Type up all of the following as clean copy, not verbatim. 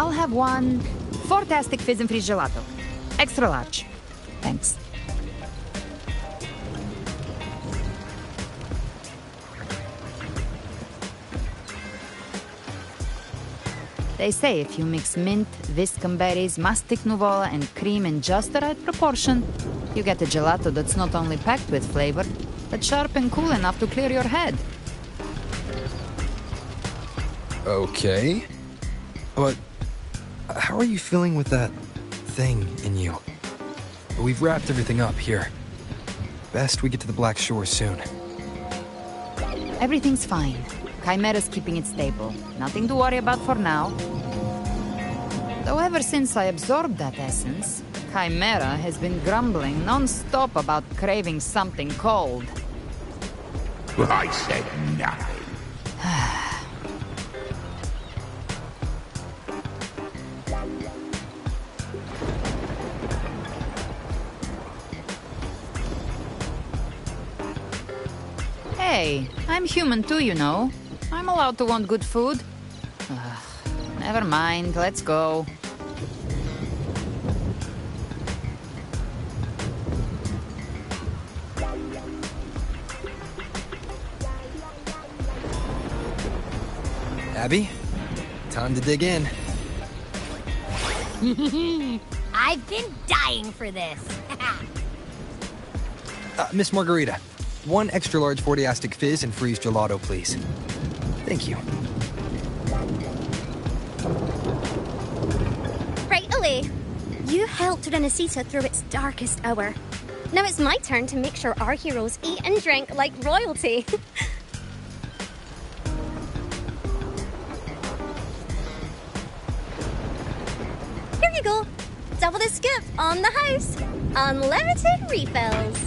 I'll have one fantastic fizz and freeze gelato. Extra large. Thanks. They say if you mix mint, viscum berries, mastic nuvola, and cream in just the right proportion, you get a gelato that's not only packed with flavor, but sharp and cool enough to clear your head. Okay. But how are you feeling with that thing in you? We've wrapped everything up here. Best we get to the Black Shore soon. Everything's fine. Chimera's keeping it stable. Nothing to worry about for now. Though ever since I absorbed that essence, Chimera has been grumbling non-stop about craving something cold. I said nothing. Hey, I'm human too, you know. I'm allowed to want good food. Never mind, let's go. Abby, time to dig in. I've been dying for this. Miss Margarita, one extra large 40-astic fizz and freeze gelato, please. Thank you. Right away. You helped Rinascita through its darkest hour. Now it's my turn to make sure our heroes eat and drink like royalty. Here you go. Double the scoop on the house. Unlimited refills.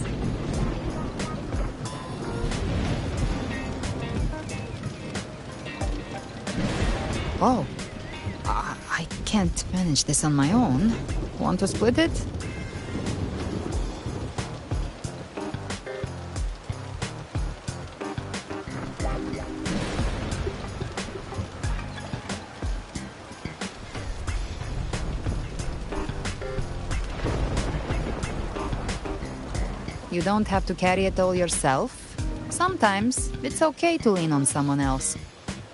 Oh, I can't manage this on my own. Want to split it? You don't have to carry it all yourself. Sometimes it's okay to lean on someone else.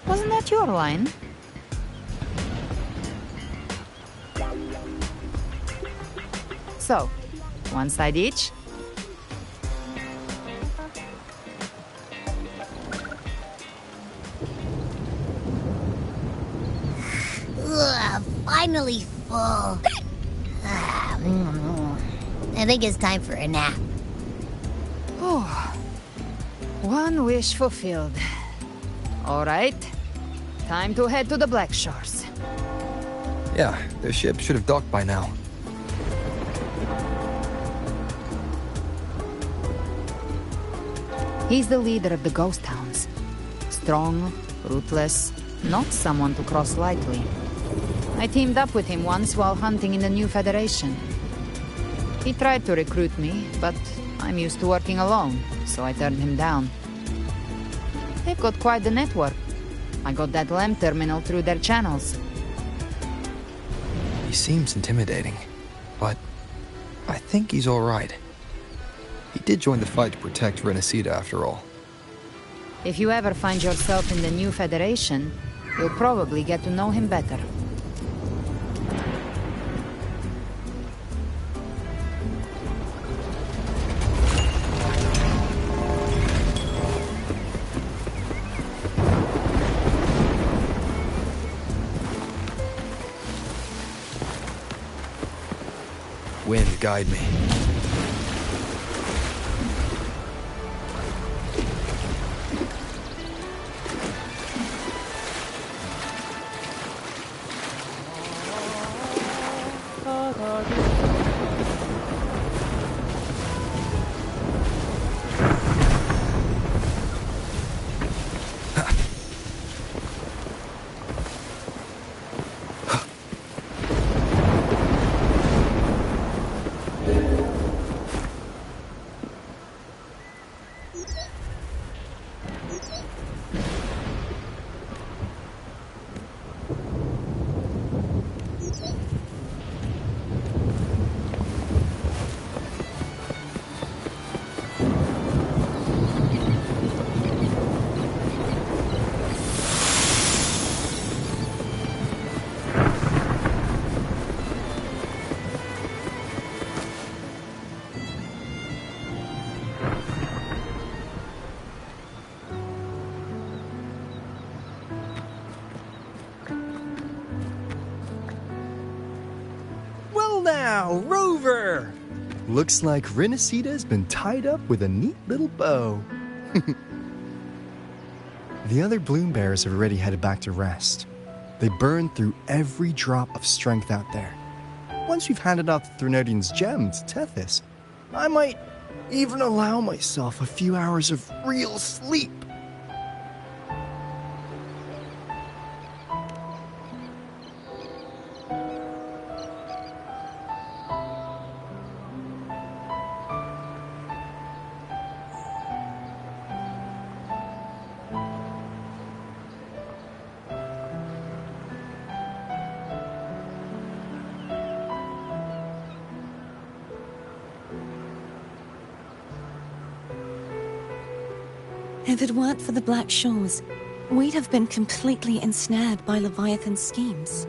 Wasn't that your line? So, one side each. Ugh, finally full. I think it's time for a nap. Oh, one wish fulfilled. All right, time to head to the Black Shores. Yeah, their ship should have docked by now. He's the leader of the ghost towns. Strong, ruthless, not someone to cross lightly. I teamed up with him once while hunting in the new Federation. He tried to recruit me, but I'm used to working alone, so I turned him down. They've got quite the network. I got that LEM terminal through their channels. He seems intimidating, but I think he's all right. He did join the fight to protect Rinascita after all. If you ever find yourself in the new Federation, you'll probably get to know him better. Wind, guide me. now, Rover! Looks like Rinascita's been tied up with a neat little bow. The other bloom bearers have already headed back to rest. They burned through every drop of strength out there. Once we've handed out the Threnodian's gem to Tethys, I might even allow myself a few hours of real sleep. If it weren't for the Black Shores, we'd have been completely ensnared by Leviathan's schemes.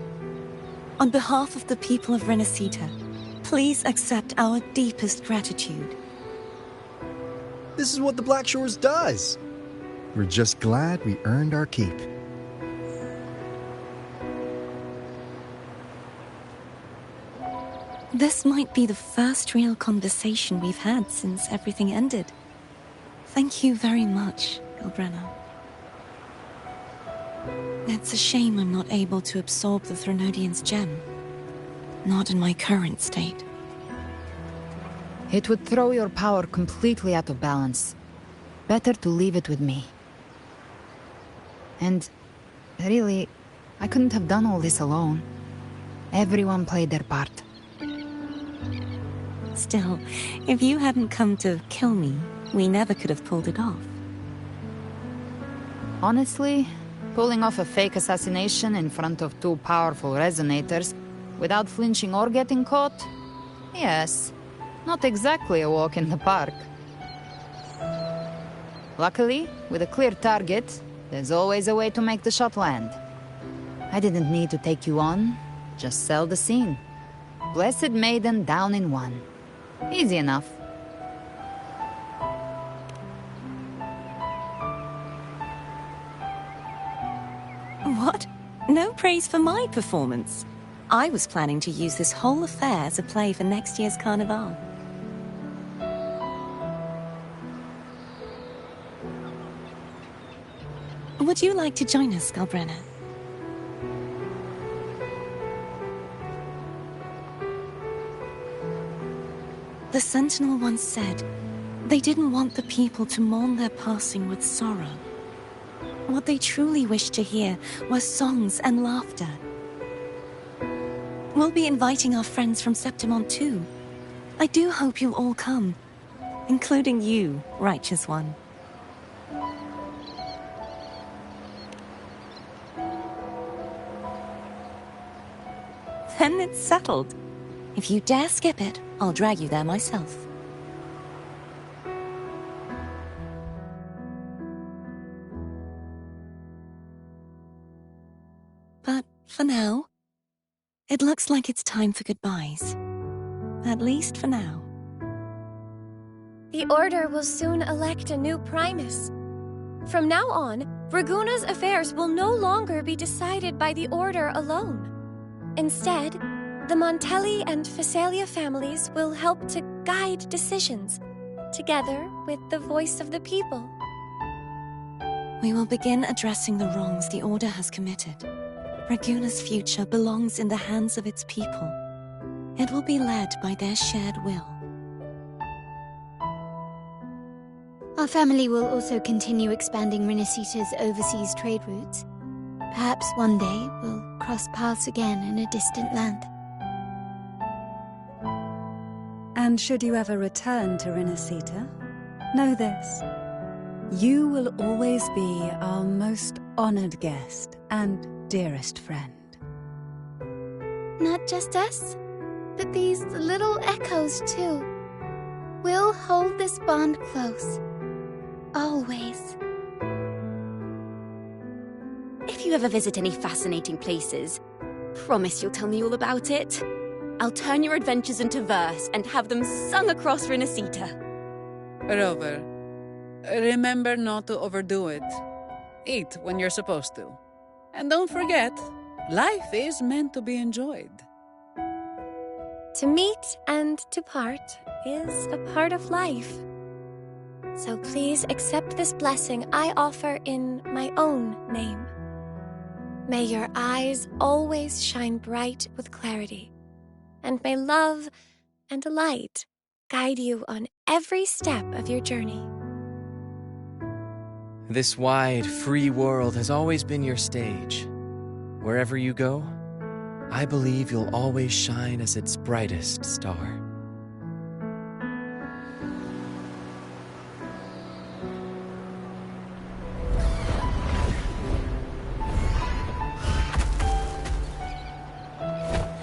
On behalf of the people of Rinascita, please accept our deepest gratitude. This is what the Black Shores does. We're just glad we earned our keep. This might be the first real conversation we've had since everything ended. Thank you very much, Galbrenna. It's a shame I'm not able to absorb the Threnodian's gem. Not in my current state. It would throw your power completely out of balance. Better to leave it with me. And really, I couldn't have done all this alone. Everyone played their part. Still, if you hadn't come to kill me, we never could have pulled it off. Honestly, pulling off a fake assassination in front of two powerful resonators without flinching or getting caught? Yes, not exactly a walk in the park. Luckily, with a clear target, there's always a way to make the shot land. I didn't need to take you on, just sell the scene. Blessed Maiden down in one. Easy enough. What? No praise for my performance. I was planning to use this whole affair as a play for next year's Carnival. Would you like to join us, Galbrenna? The Sentinel once said, they didn't want the people to mourn their passing with sorrow. What they truly wished to hear were songs and laughter. We'll be inviting our friends from Septimon too. I do hope you'll all come, including you, Righteous One. Then it's settled. If you dare skip it, I'll drag you there myself. But for now, it looks like it's time for goodbyes. At least for now. The Order will soon elect a new Primus. From now on, Raguna's affairs will no longer be decided by the Order alone. Instead, the Montelli and Phasalia families will help to guide decisions, together with the voice of the people. We will begin addressing the wrongs the Order has committed. Raguna's future belongs in the hands of its people. It will be led by their shared will. Our family will also continue expanding Rinascita's overseas trade routes. Perhaps one day we'll cross paths again in a distant land. And should you ever return to Rinascita, know this. You will always be our most honored guest and dearest friend. Not just us, but these little echoes too. We'll hold this bond close. Always. If you ever visit any fascinating places, promise you'll tell me all about it. I'll turn your adventures into verse and have them sung across Rinascita. Rover, remember not to overdo it. Eat when you're supposed to. And don't forget, life is meant to be enjoyed. To meet and to part is a part of life. So please accept this blessing I offer in my own name. May your eyes always shine bright with clarity, and may love and light guide you on every step of your journey. This wide, free world has always been your stage. Wherever you go, I believe you'll always shine as its brightest star.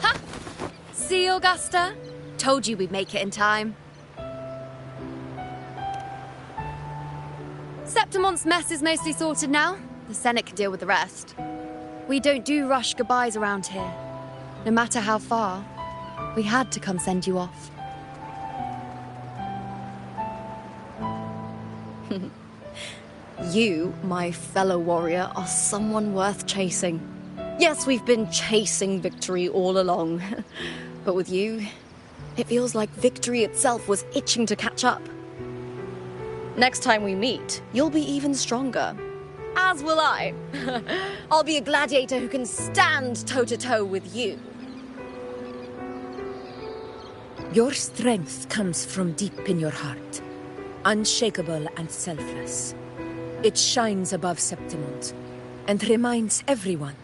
Ha! See, Augusta? Told you we'd make it in time. Septimon's mess is mostly sorted now. The Senate can deal with the rest. We don't do rush goodbyes around here. No matter how far, we had to come send you off. You, my fellow warrior, are someone worth chasing. Yes, we've been chasing victory all along. But with you, it feels like victory itself was itching to catch up. Next time we meet, you'll be even stronger. As will I. I'll be a gladiator who can stand toe-to-toe with you. Your strength comes from deep in your heart, unshakable and selfless. It shines above Septimont and reminds everyone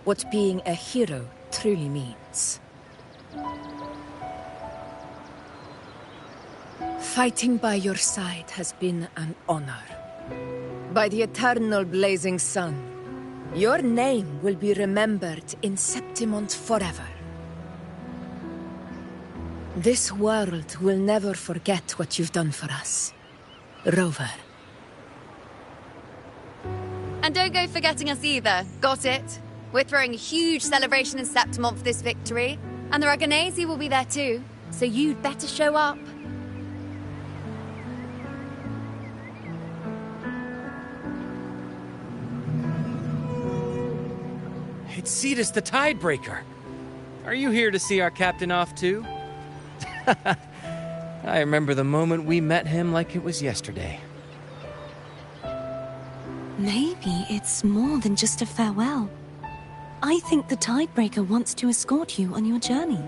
what being a hero truly means. Fighting by your side has been an honor. By the eternal blazing sun, your name will be remembered in Septimont forever. This world will never forget what you've done for us, Rover. And don't go forgetting us either, got it? We're throwing a huge celebration in Septimont for this victory, and the Raganesi will be there too, so you'd better show up. It's Cetus the Tidebreaker. Are you here to see our captain off too? I remember the moment we met him like it was yesterday. Maybe it's more than just a farewell. I think the Tidebreaker wants to escort you on your journey.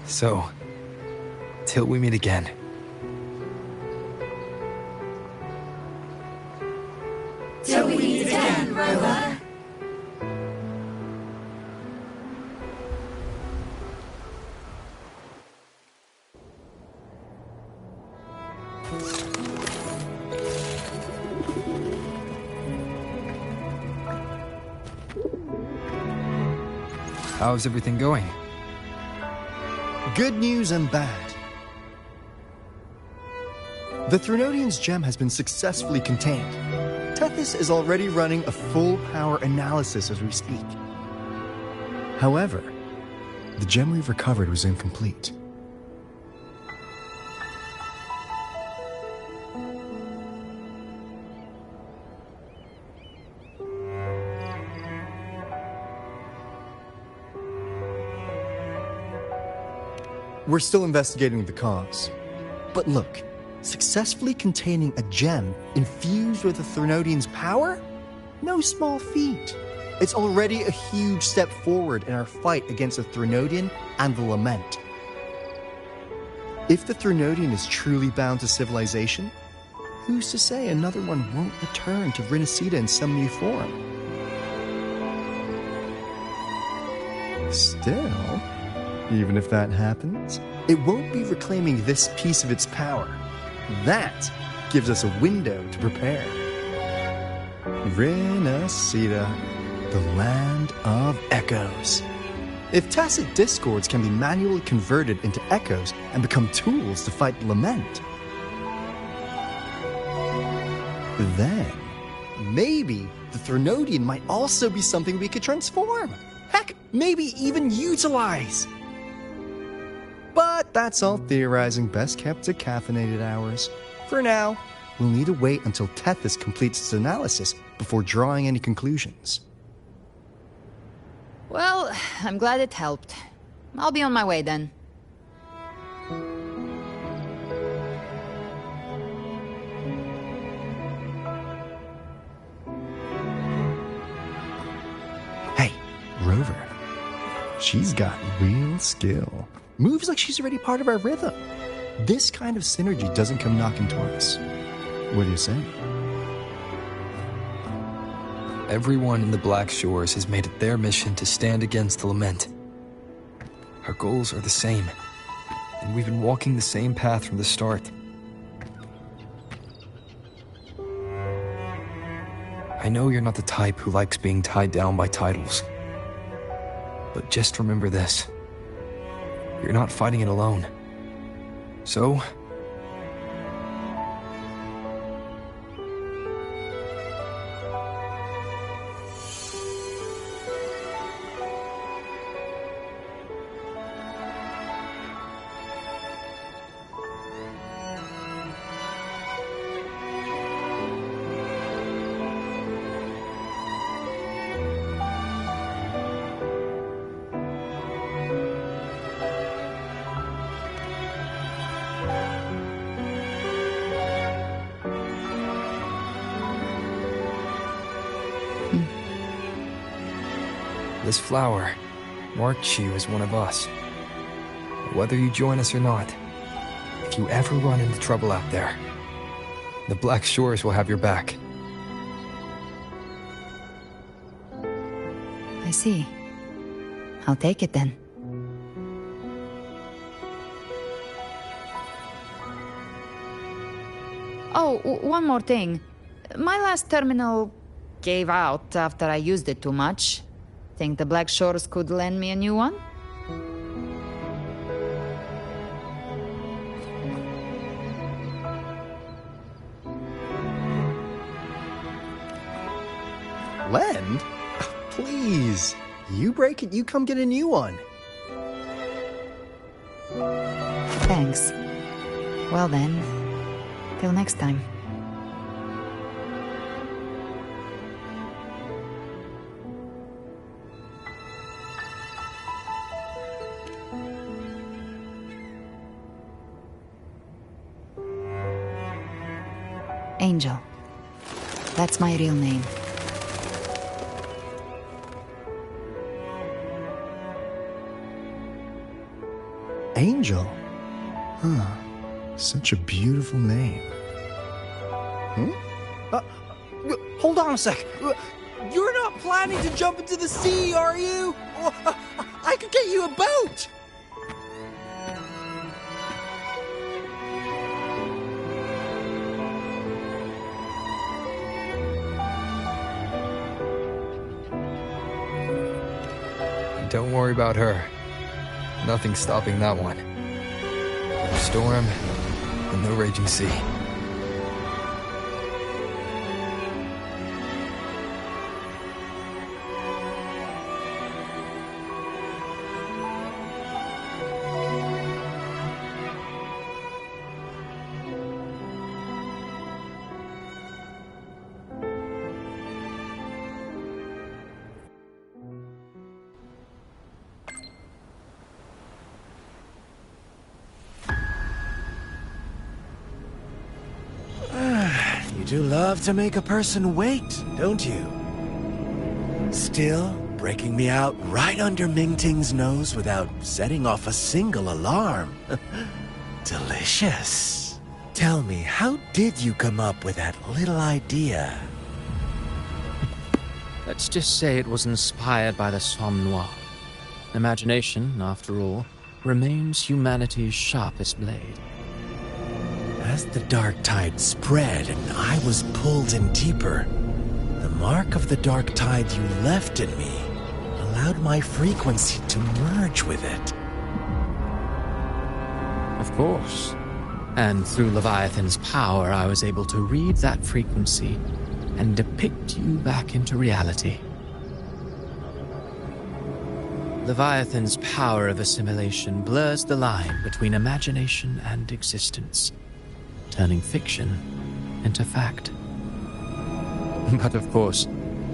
So, till we meet again. Till we meet again, Rover. How's everything going? Good news and bad. The Threnodian's gem has been successfully contained. Tethys is already running a full power analysis as we speak. However, the gem we've recovered was incomplete. We're still investigating the cause. But look, successfully containing a gem infused with the Threnodian's power? No small feat. It's already a huge step forward in our fight against the Threnodian and the Lament. If the Threnodian is truly bound to civilization, who's to say another one won't return to Rinascita in some new form? Still, even if that happens, it won't be reclaiming this piece of its power. That gives us a window to prepare. Rinascita, the land of echoes. If tacit discords can be manually converted into echoes and become tools to fight Lament, then maybe the Threnodian might also be something we could transform. Heck, maybe even utilize. But that's all theorizing best kept to caffeinated hours. For now, we'll need to wait until Tethys completes its analysis before drawing any conclusions. Well, I'm glad it helped. I'll be on my way then. Hey, Rover. She's got real skill. Moves like she's already part of our rhythm. This kind of synergy doesn't come knocking twice. What do you say? Everyone in the Black Shores has made it their mission to stand against the Lament. Our goals are the same, and we've been walking the same path from the start. I know you're not the type who likes being tied down by titles, but just remember this. You're not fighting it alone. So, this flower marks you as one of us. Whether you join us or not, if you ever run into trouble out there, the Black Shores will have your back. I see. I'll take it then. Oh, one more thing. My last terminal gave out after I used it too much. Think the Black Shores could lend me a new one? Lend? Please. You break it, you come get a new one. Thanks. Well then, till next time. Angel. That's my real name. Angel? Huh. Such a beautiful name. Hold on a sec. You're not planning to jump into the sea, are you? I could get you a boat! Don't worry about her. Nothing's stopping that one. No storm, and no raging sea. You do love to make a person wait, don't you? Still breaking me out right under Mingting's nose without setting off a single alarm. Delicious. Tell me, how did you come up with that little idea? Let's just say it was inspired by the Somme Noir. Imagination, after all, remains humanity's sharpest blade. As the dark tide spread and I was pulled in deeper, the mark of the dark tide you left in me allowed my frequency to merge with it. Of course. And through Leviathan's power, I was able to read that frequency and depict you back into reality. Leviathan's power of assimilation blurs the line between imagination and existence, turning fiction into fact. But of course,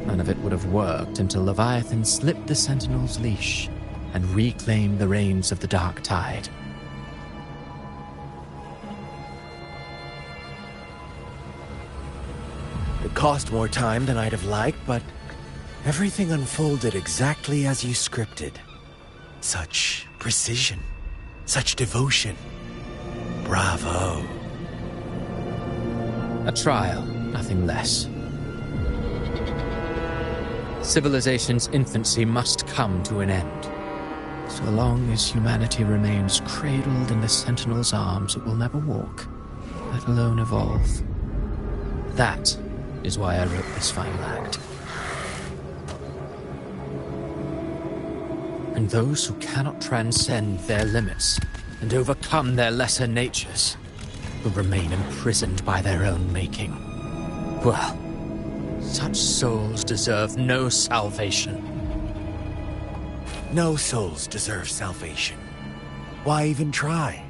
none of it would have worked until Leviathan slipped the Sentinel's leash and reclaimed the reins of the Dark Tide. It cost more time than I'd have liked, but everything unfolded exactly as you scripted. Such precision, such devotion. Bravo. A trial, nothing less. Civilization's infancy must come to an end. So long as humanity remains cradled in the Sentinel's arms, it will never walk, let alone evolve. That is why I wrote this final act. And those who cannot transcend their limits and overcome their lesser natures will remain imprisoned by their own making. Well, such souls deserve no salvation. No souls deserve salvation. Why even try?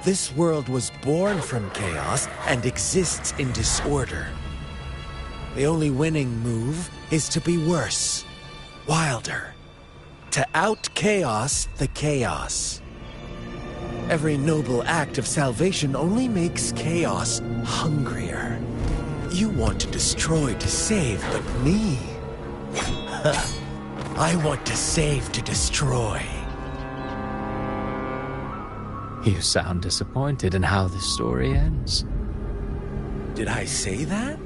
This world was born from chaos and exists in disorder. The only winning move is to be worse, wilder, to out-chaos the chaos. Every noble act of salvation only makes chaos hungrier. You want to destroy to save, but me? I want to save to destroy. You sound disappointed in how this story ends. Did I say that?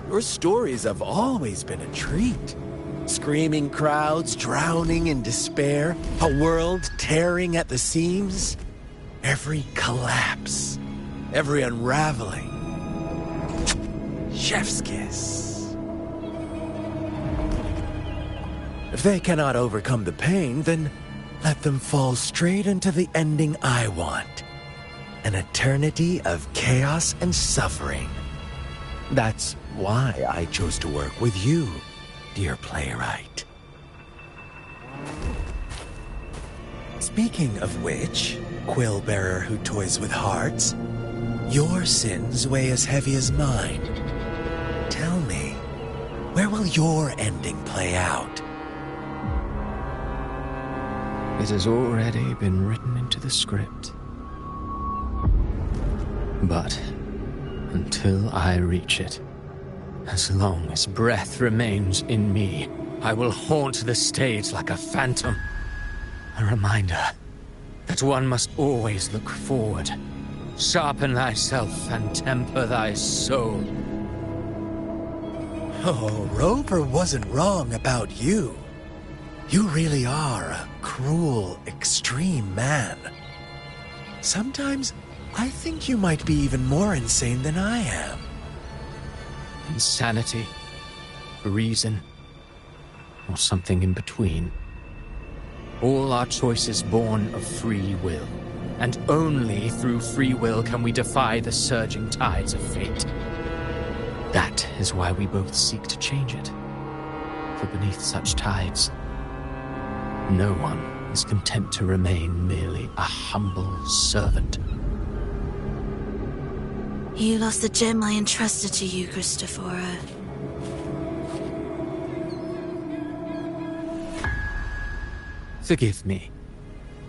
Your stories have always been a treat. Screaming crowds drowning in despair, a world tearing at the seams. Every collapse, every unraveling. Chef's kiss. If they cannot overcome the pain, then let them fall straight into the ending I want. An eternity of chaos and suffering. That's why I chose to work with you, dear playwright. Speaking of which, quill-bearer who toys with hearts, your sins weigh as heavy as mine. Tell me, where will your ending play out? It has already been written into the script. But until I reach it, as long as breath remains in me, I will haunt the stage like a phantom. A reminder that one must always look forward. Sharpen thyself and temper thy soul. Oh, Rover wasn't wrong about you. You really are a cruel, extreme man. Sometimes I think you might be even more insane than I am. Insanity, reason, or something in between. All our choices born of free will, and only through free will can we defy the surging tides of fate. That is why we both seek to change it. For beneath such tides, no one is content to remain merely a humble servant. You lost the gem I entrusted to you, Christophora. Forgive me,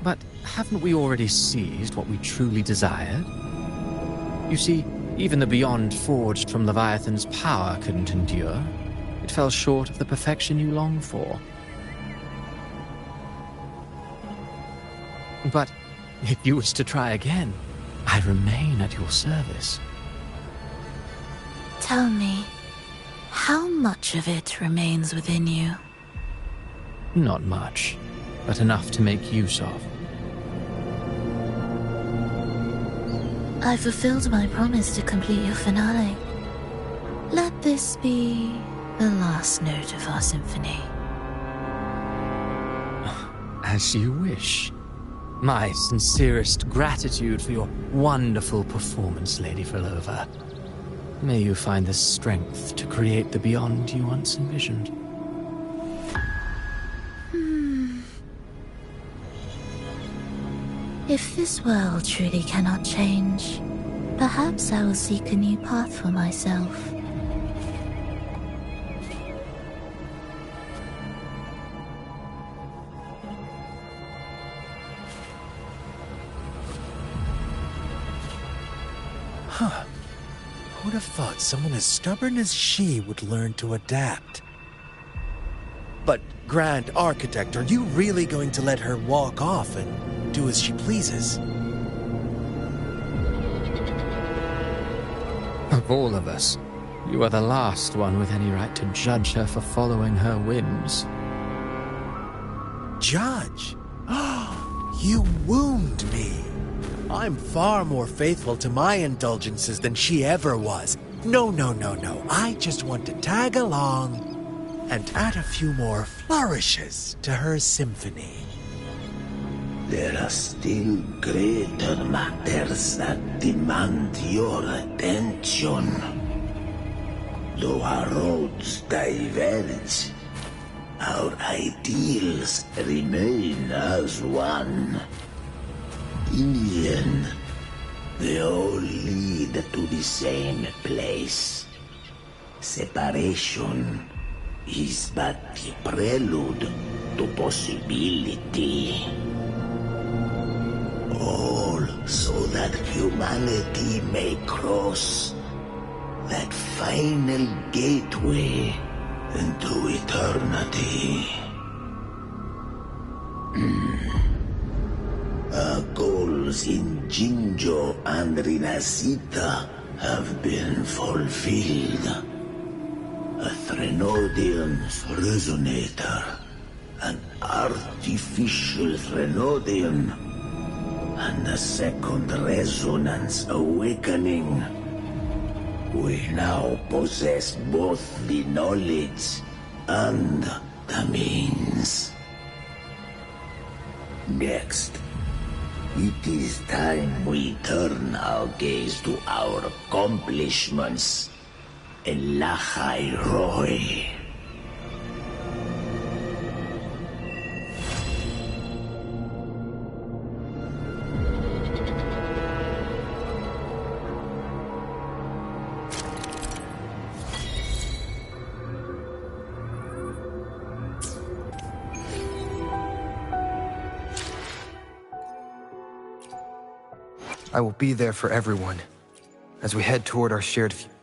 but haven't we already seized what we truly desired? You see, even the beyond forged from Leviathan's power couldn't endure. It fell short of the perfection you long for. But if you wish to try again, I remain at your service. Tell me, how much of it remains within you? Not much, but enough to make use of. I fulfilled my promise to complete your finale. Let this be the last note of our symphony. As you wish. My sincerest gratitude for your wonderful performance, Lady Filova. May you find the strength to create the beyond you once envisioned. If this world truly cannot change, perhaps I will seek a new path for myself. Huh. Who would have thought someone as stubborn as she would learn to adapt? But, Grand Architect, are you really going to let her walk off and do as she pleases? Of all of us, you are the last one with any right to judge her for following her whims. Judge? You wound me. I'm far more faithful to my indulgences than she ever was. No. I just want to tag along and add a few more flourishes to her symphony. There are still greater matters that demand your attention. Though our roads diverge, our ideals remain as one. In the end, they all lead to the same place. Separation is but the prelude to possibility. All so that humanity may cross that final gateway into eternity. Our goals in Jinjo and Rinascita have been fulfilled. A Threnodian resonator, an artificial Threnodian, and a second resonance awakening. We now possess both the knowledge and the means. Next, it is time we turn our gaze to our accomplishments in Lahai Roy. I will be there for everyone as we head toward our shared future.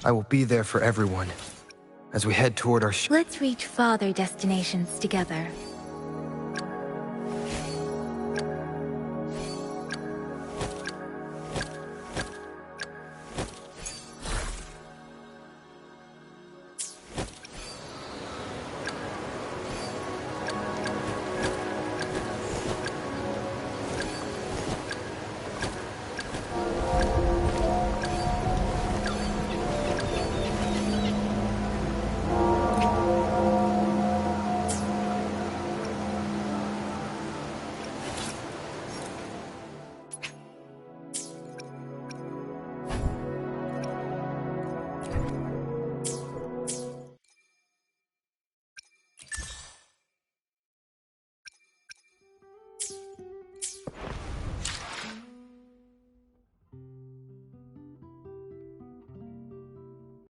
I will be there for everyone as we head toward our Let's reach farther destinations together.